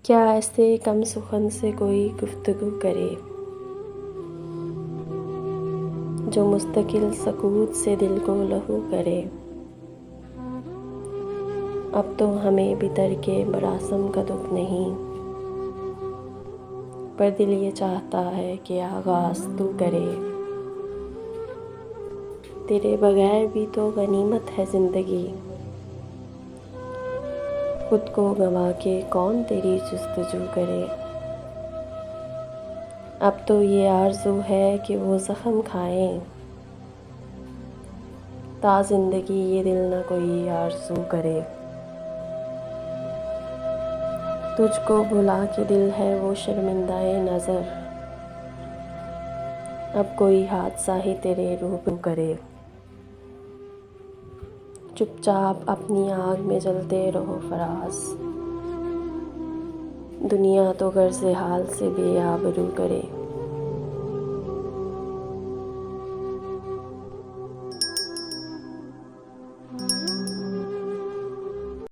क्या ऐसे कम सुखन से कोई गुफ्तगू करे, जो मुस्तकिल सकूत से दिल को लहू करे। अब तो हमें बितर के मरासम का दुख नहीं, पर दिल ये चाहता है कि आगाज़ तू करे। तेरे बगैर भी तो गनीमत है ज़िंदगी, खुद को गंवा के कौन तेरी जुस्तजू करे। अब तो ये आरज़ू है कि वो ज़ख्म खाएं, ता ज़िंदगी ये दिल न कोई आरज़ू करे। तुझको भुला के दिल है वो शर्मिंदाए नज़र, अब कोई हादसा ही तेरे रूबरू करे। चुपचाप अपनी आग में जलते रहो फराज़, दुनिया तो गर्ज़े हाल से बेआबरू करे।